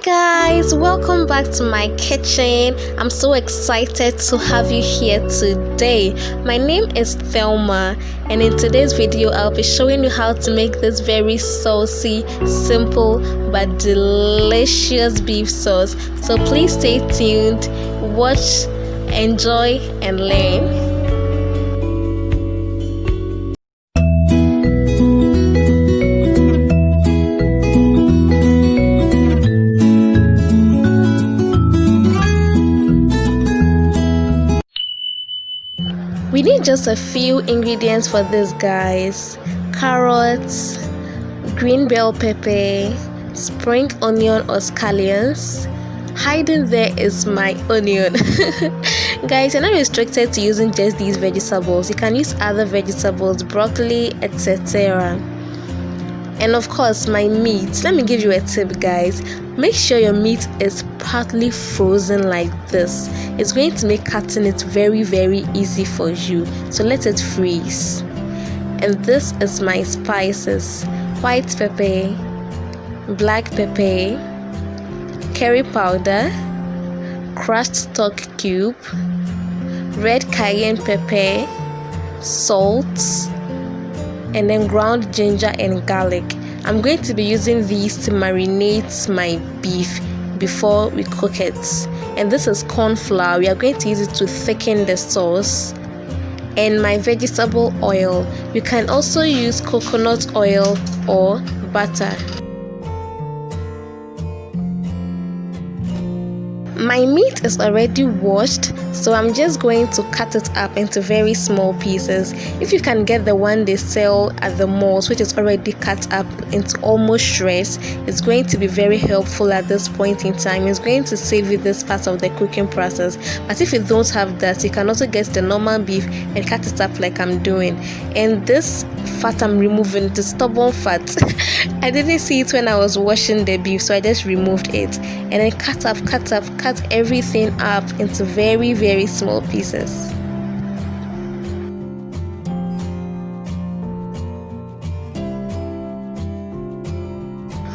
Guys, welcome back to my kitchen. I'm so excited to have you here today. My name is Thelma, and in today's video I'll be showing you how to make this very saucy, simple but delicious beef sauce. So please stay tuned, watch, enjoy and learn. We need just a few ingredients for this, guys. Carrots, green bell pepper, spring onion or scallions. Hiding there is my onion. Guys, you're not restricted to using just these vegetables. You can use other vegetables, broccoli, etc. And of course, my meat. Let me give you a tip, guys. Make sure your meat is partly frozen like this. It's going to make cutting it very easy for you. So let it freeze. And this is my spices: white pepper, black pepper, curry powder, crushed stock cube, red cayenne pepper, salt, and then ground ginger and garlic. I'm going to be using these to marinate my beef before we cook it. And this is corn flour. We are going to use it to thicken the sauce. And my vegetable oil. You can also use coconut oil or butter. My meat is already washed, so I'm just going to cut it up into very small pieces. If you can get the one they sell at the malls, which is already cut up into almost shreds, it's going to be very helpful at this point in time. It's going to save you this part of the cooking process. But if you don't have that, you can also get the normal beef and cut it up like I'm doing. And this fat I'm removing, the stubborn fat, I didn't see it when I was washing the beef, so I just removed it. And then cut everything up into very small pieces.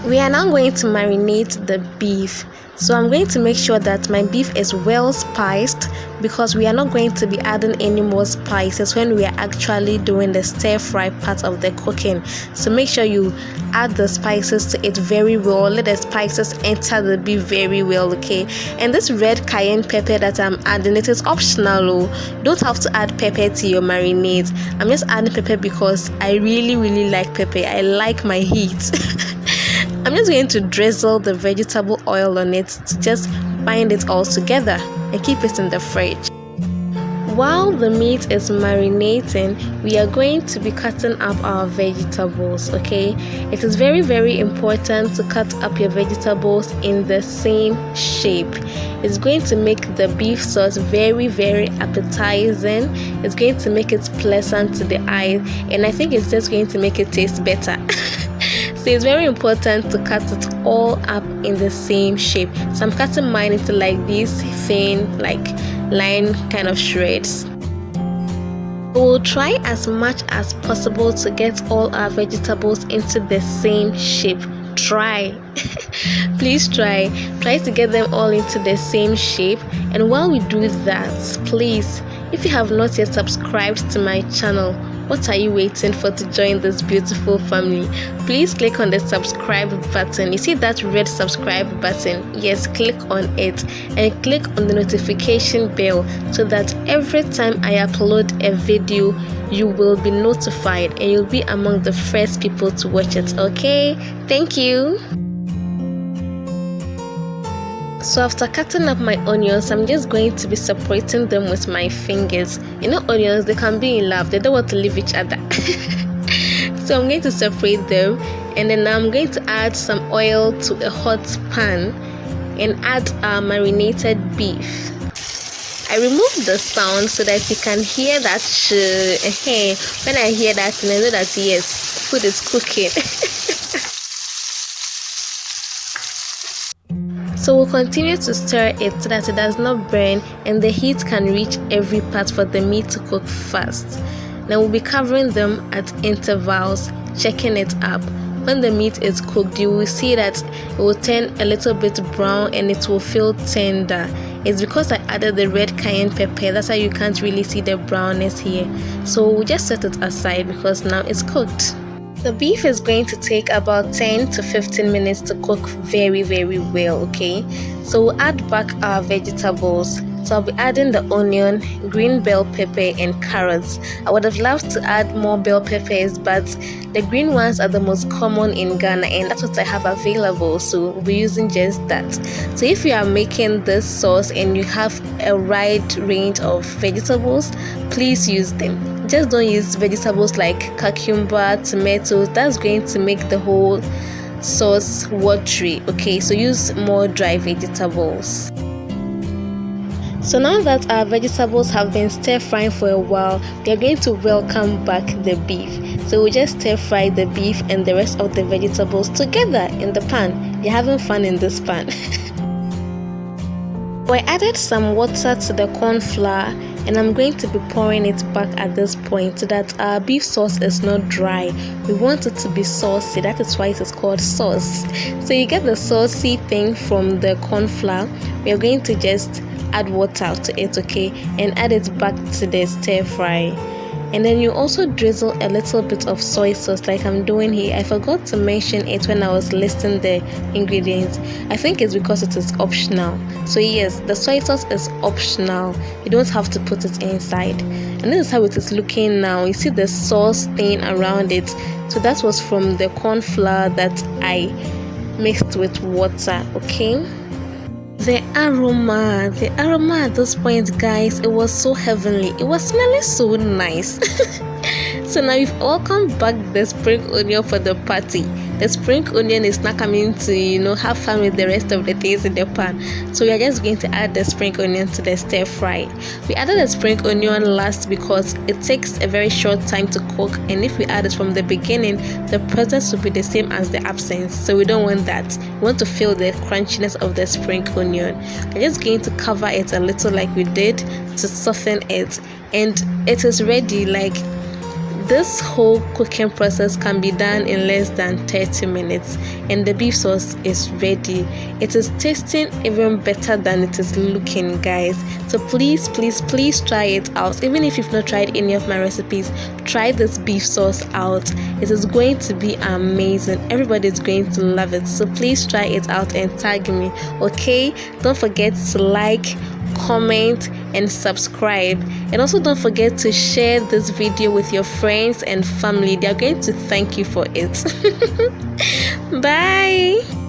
We are now going to marinate the beef. So I'm going to make sure that my beef is well spiced, because we are not going to be adding any more spices when we are actually doing the stir fry part of the cooking. So make sure you add the spices to it very well. Let the spices enter the beef very well, okay? And this red cayenne pepper that I'm adding, it is optional. You don't have to add pepper to your marinade. I'm just adding pepper because I really like pepper. I like my heat. I'm just going to drizzle the vegetable oil on it to just bind it all together and keep it in the fridge. While the meat is marinating, we are going to be cutting up our vegetables, okay? It is very important to cut up your vegetables in the same shape. It's going to make the beef sauce very appetizing. It's going to make it pleasant to the eye, and I think it's just going to make it taste better. So it's very important to cut it all up in the same shape. So I'm cutting mine into like these thin, like line kind of shreds. We'll try as much as possible to get all our vegetables into the same shape. Try. Please try to get them all into the same shape. And while we do that, please, if you have not yet subscribed to my channel, what are you waiting for to join this beautiful family? Please click on the subscribe button. You see that red subscribe button? Yes, click on it and click on the notification bell so that every time I upload a video, you will be notified and you'll be among the first people to watch it, okay? Thank you. So after cutting up my onions, I'm just going to be separating them with my fingers. You know, onions, they can be in love. They don't want to leave each other. So I'm going to separate them, and then I'm going to add some oil to a hot pan and add our marinated beef. I removed the sound so that you can hear that when I hear that, and I know that yes, food is cooking. So we'll continue to stir it so that it does not burn and the heat can reach every part for the meat to cook fast. Then we'll be covering them at intervals, checking it up. when the meat is cooked, you will see that it will turn a little bit brown and it will feel tender. It's because I added the red cayenne pepper, that's why you can't really see the brownness here. So we'll just set it aside because now it's cooked. The beef is going to take about 10 to 15 minutes to cook very well, okay? So we'll add back our vegetables. So I'll be adding the onion, green bell pepper and carrots. I would have loved to add more bell peppers, but the green ones are the most common in Ghana and that's what I have available, so we'll be using just that. So if you are making this sauce and you have a wide range of vegetables, please use them. Just don't use vegetables like cucumber, tomatoes. That's going to make the whole sauce watery, okay? So use more dry vegetables. So now that our vegetables have been stir frying for a while, we are going to welcome back the beef. So we'll just stir fry the beef and the rest of the vegetables together in the pan. You're having fun in this pan. I added some water to the corn flour and I'm going to be pouring it back at this point so that our beef sauce is not dry. We want it to be saucy, that is why it is called sauce. So you get the saucy thing from the corn flour. We are going to just add water to it, okay, and add it back to the stir fry. And then you also drizzle a little bit of soy sauce like I'm doing here. I forgot to mention it when I was listing the ingredients. I think it's because it is optional. So yes, the soy sauce is optional. You don't have to put it inside. And this is how it is looking now. You see the sauce thing around it. So that was from the corn flour that I mixed with water, okay? The aroma at this point, guys, it was so heavenly. It was smelling so nice. So now we've welcomed back the spring onion for the party. The spring onion is not coming to, have fun with the rest of the things in the pan. So we are just going to add the spring onion to the stir fry. We added the spring onion last because it takes a very short time to cook, and if we add it from the beginning, the presence will be the same as the absence. So we don't want that. We want to feel the crunchiness of the spring onion. We're just going to cover it a little like we did to soften it, and it is ready. Like, this whole cooking process can be done in less than 30 minutes and the beef sauce is ready. It is tasting even better than it is looking, guys. So please try it out. Even if you've not tried any of my recipes, try this beef sauce out. It is going to be amazing. Everybody is going to love it. So please try it out and tag me, okay? Don't forget to like, comment and subscribe, and also don't forget to share this video with your friends and family. They are going to thank you for it. Bye.